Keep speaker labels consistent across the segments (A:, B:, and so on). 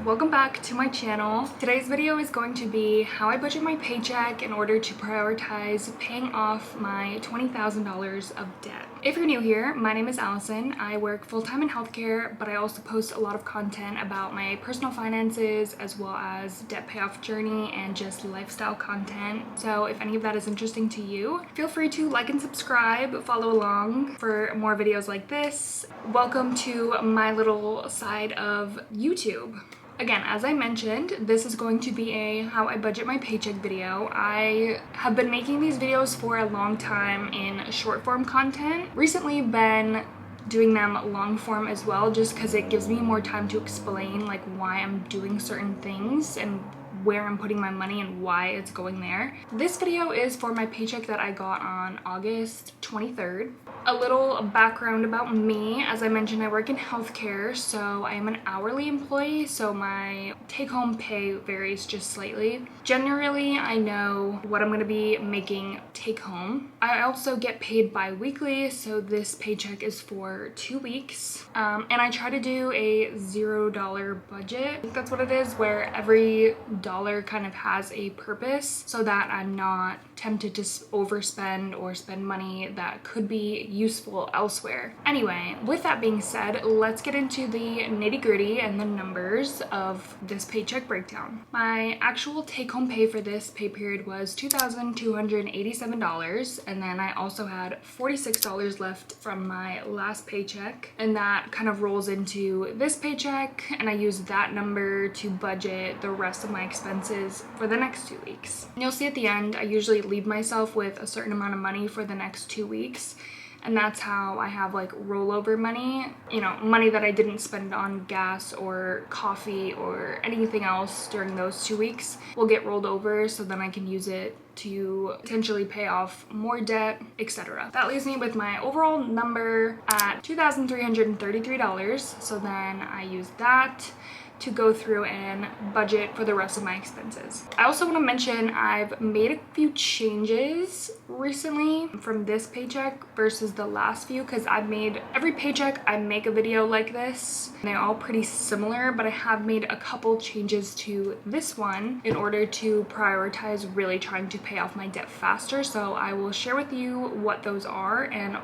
A: welcome back to my channel. Today's video is going to be how I budget my paycheck in order to prioritize paying off my $20,000 of debt. If you're new here, my name is Allison. I work full-time in healthcare, but I also post a lot of content about my personal finances as well as debt payoff journey and just lifestyle content. So if any of that is interesting to you, feel free to like and subscribe, follow along for more videos like this. Welcome to my little side of YouTube. Again, as I mentioned, this is going to be a how I budget my paycheck video. I have been making these videos for a long time in short form content. Recently been doing them long form as well, just because it gives me more time to explain like why I'm doing certain things and where I'm putting my money and why it's going there. This video is for my paycheck that I got on August 23rd. A little background about me. As I mentioned, I work in healthcare, so I am an hourly employee, so my take-home pay varies just slightly. Generally, I know what I'm going to be making take-home. I also get paid bi-weekly, so this paycheck is for 2 weeks. And I try to do a $0 budget. I think that's what it is, where every dollar kind of has a purpose so that I'm not tempted to overspend or spend money that could be useful elsewhere. Anyway, with that being said, let's get into the nitty-gritty and the numbers of this paycheck breakdown. My actual take-home pay for this pay period was $2,287, and then I also had $46 left from my last paycheck, and that kind of rolls into this paycheck, and I use that number to budget the rest of my expenses for the next 2 weeks. And you'll see at the end, I usually leave myself with a certain amount of money for the next 2 weeks. And that's how I have like rollover money, you know, money that I didn't spend on gas or coffee or anything else during those 2 weeks will get rolled over, so then I can use it to potentially pay off more debt, etc. That leaves me with my overall number at $2,333. So then I use that to go through and budget for the rest of my expenses. I also want to mention I've made a few changes recently from this paycheck versus the last few, because I've made every paycheck I make a video like this. They're all pretty similar, but I have made a couple changes to this one in order to prioritize really trying to pay off my debt faster. So I will share with you what those are and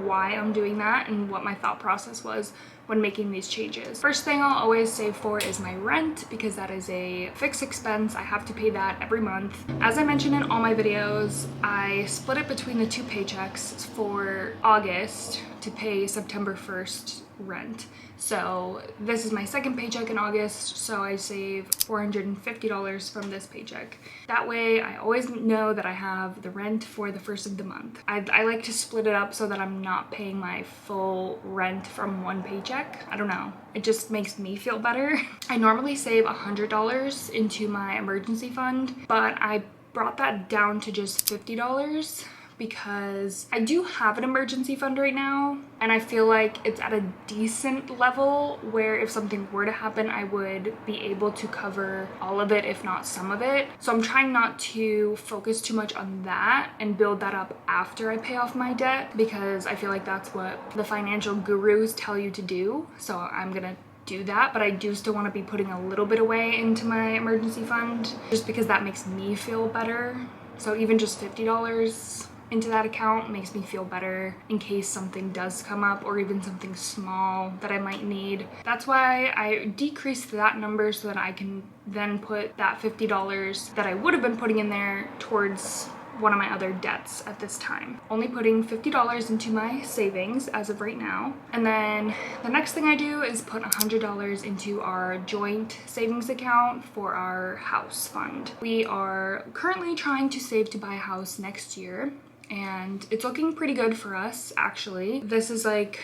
A: why I'm doing that and what my thought process was when making these changes. First thing I'll always save for is my rent, because that is a fixed expense. I have to pay that every month. As I mentioned in all my videos, I split it between the two paychecks for August to pay September 1st rent. So this is my second paycheck in August, so I save $450 from this paycheck. That way I always know that I have the rent for the first of the month. I like to split it up so that I'm not paying my full rent from one paycheck. I don't know, it just makes me feel better. I normally save $100 into my emergency fund, but I brought that down to just $50 because I do have an emergency fund right now, and I feel like it's at a decent level where if something were to happen, I would be able to cover all of it, if not some of it. So I'm trying not to focus too much on that and build that up after I pay off my debt, because I feel like that's what the financial gurus tell you to do. So I'm gonna do that, but I do still want to be putting a little bit away into my emergency fund just because that makes me feel better. So even just $50 into that account makes me feel better in case something does come up, or even something small that I might need. That's why I decreased that number so that I can then put that $50 that I would have been putting in there towards one of my other debts at this time. Only putting $50 into my savings as of right now. And then the next thing I do is put $100 into our joint savings account for our house fund. We are currently trying to save to buy a house next year, and it's looking pretty good for us, actually. This is like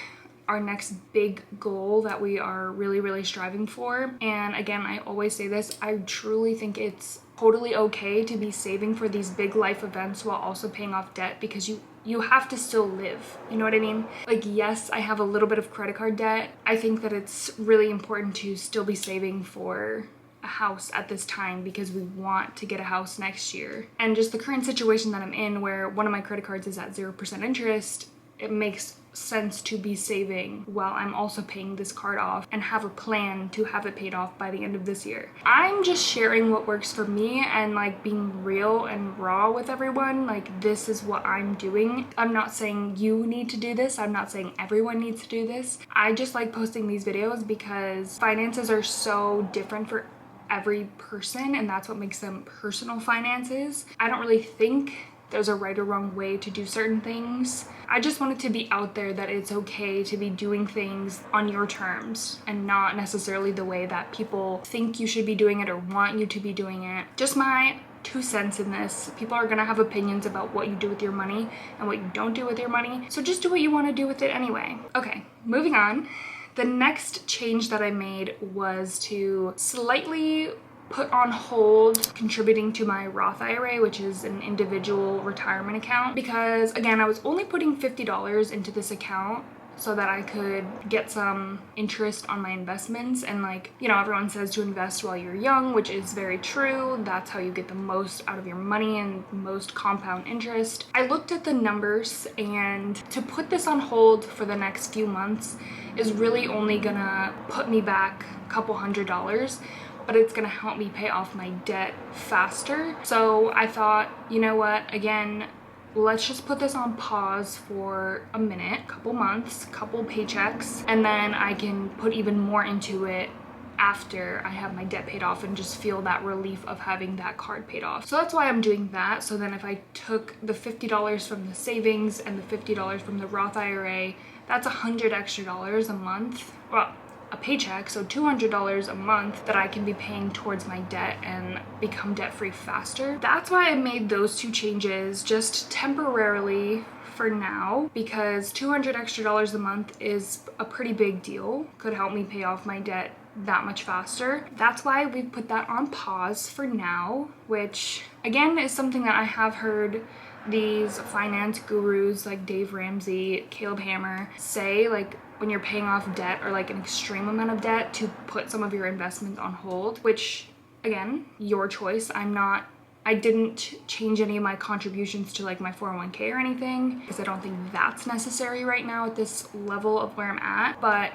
A: our next big goal that we are really striving for. And again, I always say this, I truly think it's totally okay to be saving for these big life events while also paying off debt, because you have to still live, you know what I mean? Like, yes, I have a little bit of credit card debt. I think that it's really important to still be saving for a house at this time, because we want to get a house next year. And just the current situation that I'm in, where one of my credit cards is at 0% interest, it makes sense to be saving while I'm also paying this card off and have a plan to have it paid off by the end of this year. I'm just sharing what works for me and like being real and raw with everyone. Like, this is what I'm doing. I'm not saying you need to do this. I'm not saying everyone needs to do this. I just like posting these videos because finances are so different for every person, and that's what makes them personal finances. I don't really think there's a right or wrong way to do certain things. I just want it to be out there that it's okay to be doing things on your terms and not necessarily the way that people think you should be doing it or want you to be doing it. Just my 2 cents in this. People are gonna have opinions about what you do with your money and what you don't do with your money, so just do what you want to do with it anyway. Okay, moving on. The next change that I made was to slightly put on hold contributing to my Roth IRA, which is an individual retirement account, because again, I was only putting $50 into this account so that I could get some interest on my investments. And like, you know, everyone says to invest while you're young, which is very true. That's how you get the most out of your money and most compound interest. I looked at the numbers, and to put this on hold for the next few months is really only gonna put me back a couple $100s, but it's gonna help me pay off my debt faster. So I thought, you know what, again, let's just put this on pause for a minute, couple months, couple paychecks, and then I can put even more into it after I have my debt paid off and just feel that relief of having that card paid off. So that's why I'm doing that. So then if I took the $50 from the savings and the $50 from the Roth IRA, that's $100 extra a month. Well, a paycheck, so $200 a month that I can be paying towards my debt and become debt-free faster. That's why I made those 2 changes just temporarily for now, because $200 extra a month is a pretty big deal. Could help me pay off my debt that much faster. That's why we put that on pause for now, which again is something that I have heard these finance gurus like Dave Ramsey, Caleb Hammer say, like when you're paying off debt or like an extreme amount of debt, to put some of your investments on hold, which again, your choice. I didn't change any of my contributions to like my 401k or anything because I don't think that's necessary right now at this level of where I'm at. But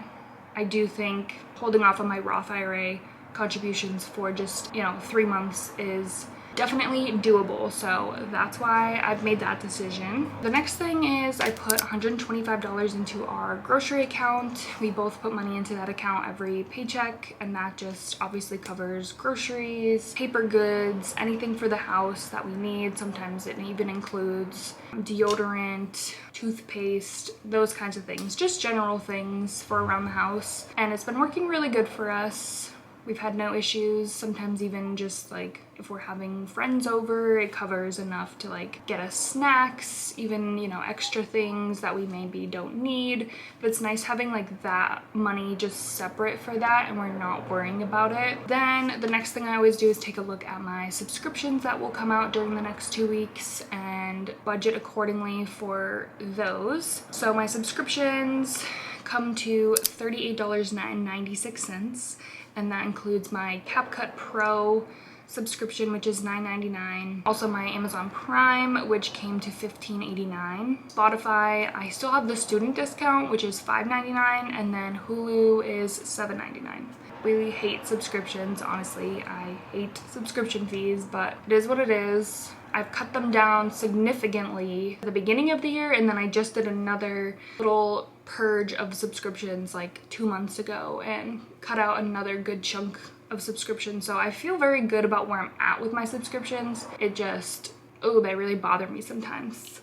A: I do think holding off on my Roth IRA contributions for just, 3 months is definitely doable. So that's why I've made that decision. The next thing is I put $125 into our grocery account. We both put money into that account every paycheck, and that just obviously covers groceries, paper goods, anything for the house that we need. Sometimes it even includes deodorant, toothpaste, those kinds of things, just general things for around the house. And it's been working really good for us. We've had no issues. Sometimes even just like if we're having friends over, it covers enough to like get us snacks, even, extra things that we maybe don't need. But it's nice having like that money just separate for that, and we're not worrying about it. Then the next thing I always do is take a look at my subscriptions that will come out during the next 2 weeks and budget accordingly for those. So my subscriptions come to $38.96. And that includes my CapCut Pro subscription, which is $9.99. Also my Amazon Prime, which came to $15.89. Spotify, I still have the student discount, which is $5.99, and then Hulu is $7.99. Really hate subscriptions, honestly. I hate subscription fees, but it is what it is. I've cut them down significantly at the beginning of the year, and then I just did another little purge of subscriptions like 2 months ago and cut out another good chunk of subscriptions. So I feel very good about where I'm at with my subscriptions. It just, they really bother me sometimes.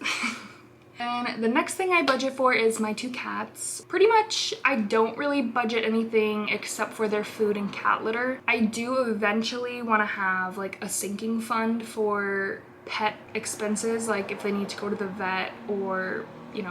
A: And the next thing I budget for is my 2 cats. Pretty much, I don't really budget anything except for their food and cat litter. I do eventually want to have like a sinking fund for pet expenses, like if they need to go to the vet or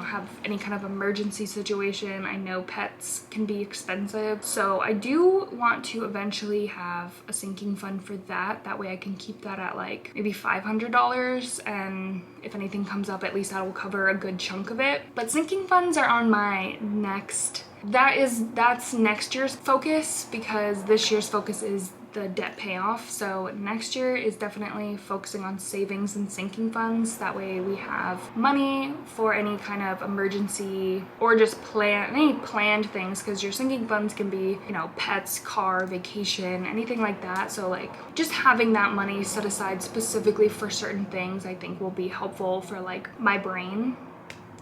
A: have any kind of emergency situation. I know pets can be expensive, so I do want to eventually have a sinking fund for that. That way I can keep that at like maybe $500, and if anything comes up, at least that will cover a good chunk of it. But sinking funds are on my next, that's next year's focus, because this year's focus is the debt payoff. So next year is definitely focusing on savings and sinking funds. That way we have money for any kind of emergency or just any planned things, because your sinking funds can be, you know, pets, car, vacation, anything like that. So like just having that money set aside specifically for certain things I think will be helpful for like my brain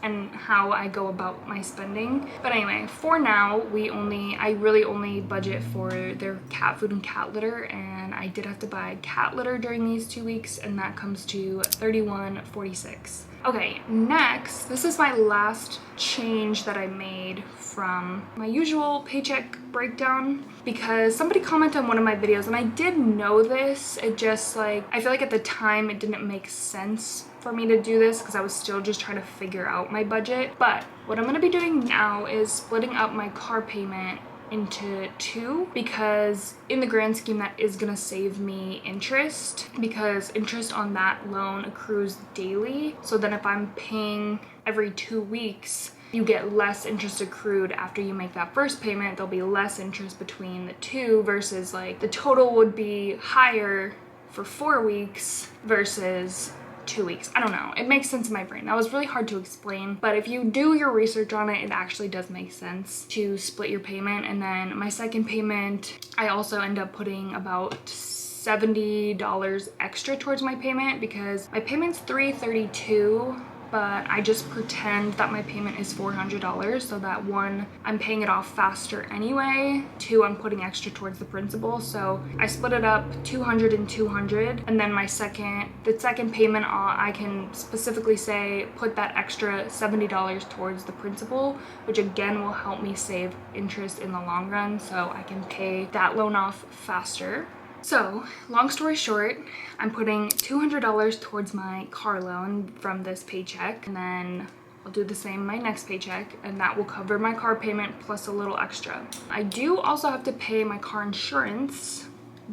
A: and how I go about my spending. But anyway, for now, I really only budget for their cat food and cat litter, and I did have to buy cat litter during these 2 weeks, and that comes to $31.46. Okay, next, this is my last change that I made from my usual paycheck breakdown, because somebody commented on one of my videos, and I did know this, it just like, I feel like at the time it didn't make sense for me to do this because I was still just trying to figure out my budget. But what I'm going to be doing now is splitting up my car payment into two, because in the grand scheme that is going to save me interest, because interest on that loan accrues daily. So then if I'm paying every 2 weeks, you get less interest accrued after you make that first payment. There'll be less interest between the two, versus like the total would be higher for 4 weeks versus 2 weeks. I don't know. It makes sense in my brain. That was really hard to explain, but if you do your research on it, it actually does make sense to split your payment. And then my second payment, I also end up putting about $70 extra towards my payment, because my payment's $332, but I just pretend that my payment is $400, so that one, I'm paying it off faster anyway, two, I'm putting extra towards the principal. So I split it up 200 and 200, and then the second payment, I can specifically say put that extra $70 towards the principal, which again will help me save interest in the long run, so I can pay that loan off faster. So, long story short, I'm putting $200 towards my car loan from this paycheck, and then I'll do the same my next paycheck, and that will cover my car payment plus a little extra. I do also have to pay my car insurance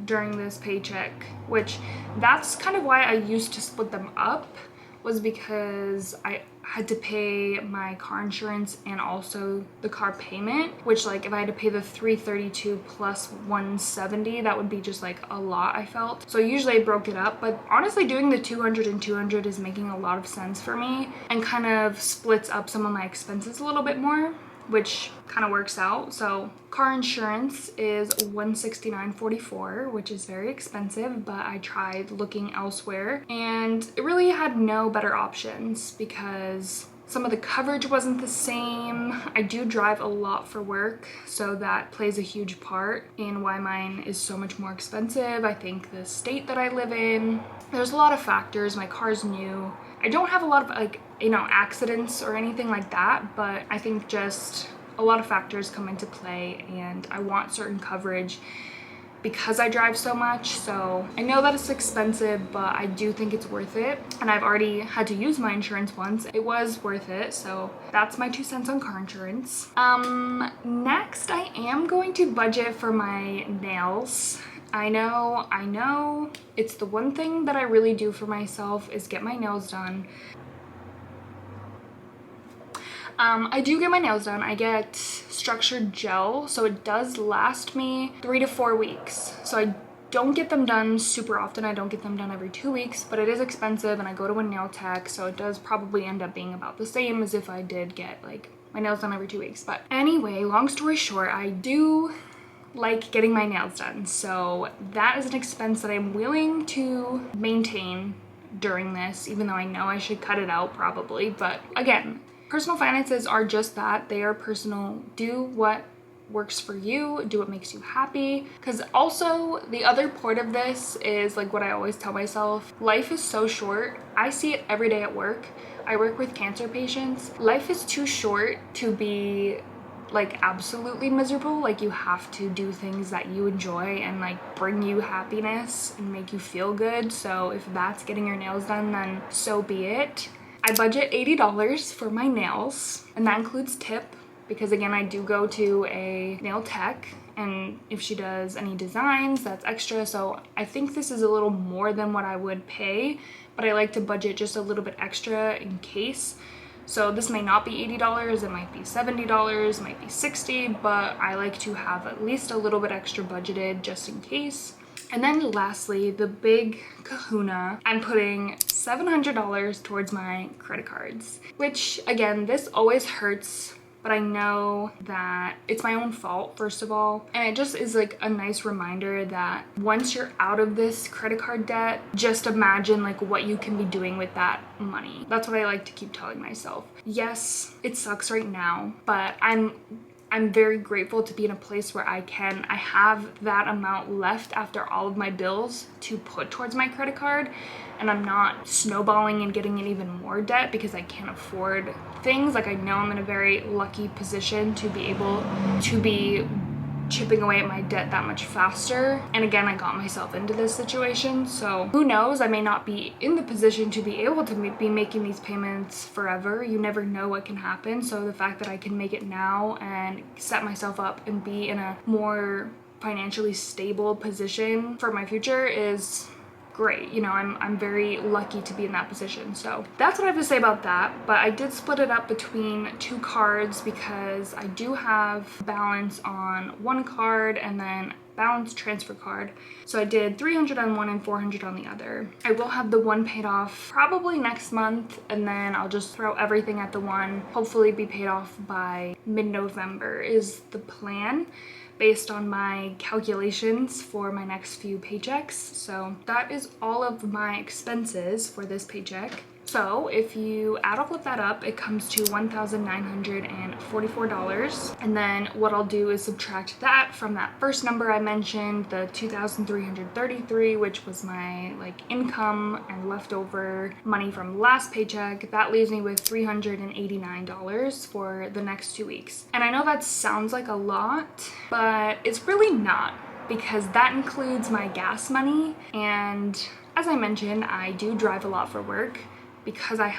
A: during this paycheck, which that's kind of why I used to split them up, was because I had to pay my car insurance and also the car payment, which like if I had to pay the $332 plus $170, that would be just like a lot, I felt. So usually I broke it up, but honestly doing the 200 and 200 is making a lot of sense for me and kind of splits up some of my expenses a little bit more, which kind of works out. So car insurance is $169.44, which is very expensive, but I tried looking elsewhere and it really had no better options because some of the coverage wasn't the same. I do drive a lot for work, so that plays a huge part in why mine is so much more expensive. I think the state that I live in, there's a lot of factors. My car's new. I don't have a lot of like, you know, accidents or anything like that, but I think just a lot of factors come into play, and I want certain coverage because I drive so much. So I know that it's expensive, but I do think it's worth it. And I've already had to use my insurance once. It was worth it. So that's my 2 cents on car insurance. Next, I am going to budget for my nails. I know, it's the one thing that I really do for myself is get my nails done. I do get my nails done. I get structured gel, so it does last me 3 to 4 weeks. So I don't get them done super often. I don't get them done every 2 weeks, but it is expensive and I go to a nail tech, so it does probably end up being about the same as if I did get like my nails done every 2 weeks. But anyway, long story short, I do like getting my nails done. So that is an expense that I'm willing to maintain during this, even though I know I should cut it out probably. But again, personal finances are just that. They are personal. Do what works for you. Do what makes you happy. Because also the other part of this is like what I always tell myself, life is so short. I see it every day at work. I work with cancer patients. Life is too short to be like absolutely miserable. Like you have to do things that you enjoy and like bring you happiness and make you feel good. So if that's getting your nails done, then so be it. I budget $80 for my nails, and that includes tip, because again, I do go to a nail tech, and if she does any designs, that's extra. So I think this is a little more than what I would pay, but I like to budget just a little bit extra in case. So this may not be $80, it might be $70, it might be $60, but I like to have at least a little bit extra budgeted just in case. And then lastly, the big kahuna, I'm putting $700 towards my credit cards, which again, this always hurts, but I know that it's my own fault, first of all. And it just is like a nice reminder that once you're out of this credit card debt, just imagine like what you can be doing with that money. That's what I like to keep telling myself. Yes, it sucks right now, but I'm very grateful to be in a place where I have that amount left after all of my bills to put towards my credit card, and I'm not snowballing and getting in even more debt because I can't afford things. Like, I know I'm in a very lucky position to be able to be chipping away at my debt that much faster. And again, I got myself into this situation, so who knows, I may not be in the position to be able to be making these payments forever. You never know what can happen. So the fact that I can make it now and set myself up and be in a more financially stable position for my future is great. You know, I'm very lucky to be in that position. So that's what I have to say about that. But I did split it up between 2 cards because I do have balance on one card and then balance transfer card. So I did 300 on one and 400 on the other. I will have the one paid off probably next month, and then I'll just throw everything at the one, hopefully be paid off by mid-November is the plan, based on my calculations for my next few paychecks. So that is all of my expenses for this paycheck. So if you add all of that up, it comes to $1,944. And then what I'll do is subtract that from that first number I mentioned, the $2,333, which was my like income and leftover money from last paycheck. That leaves me with $389 for the next 2 weeks. And I know that sounds like a lot, but it's really not, because that includes my gas money. And as I mentioned, I do drive a lot for work. Because I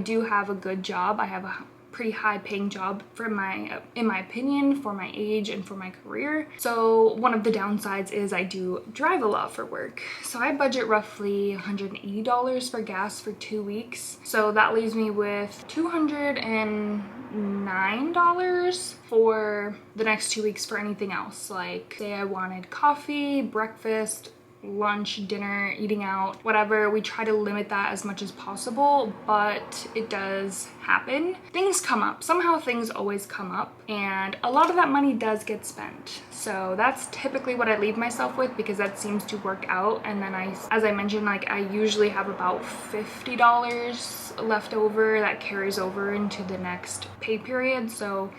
A: do have a good job. I have a pretty high paying job for in my opinion, for my age and for my career. So one of the downsides is I do drive a lot for work. So I budget roughly $180 for gas for 2 weeks. So that leaves me with $209 for the next 2 weeks for anything else. Like, say I wanted coffee, breakfast, lunch, dinner, eating out, whatever. We try to limit that as much as possible, but it does happen. Things come up. Somehow things always come up, and a lot of that money does get spent. So that's typically what I leave myself with, because that seems to work out. And then as I mentioned, like, I usually have about $50 left over that carries over into the next pay period. So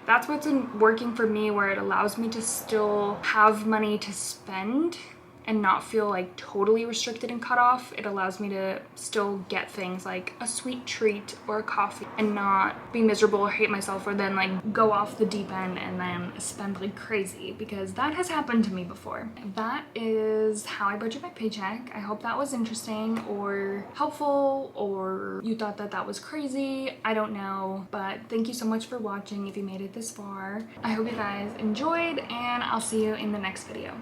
A: that's what's been working for me, where it allows me to still have money to spend and not feel like totally restricted and cut off. It allows me to still get things like a sweet treat or a coffee and not be miserable or hate myself, or then like go off the deep end and then spend like crazy, because that has happened to me before. That is how I budget my paycheck. I hope that was interesting or helpful, or you thought that that was crazy. I don't know, but thank you so much for watching if you made it this far. I hope you guys enjoyed, and I'll see you in the next video.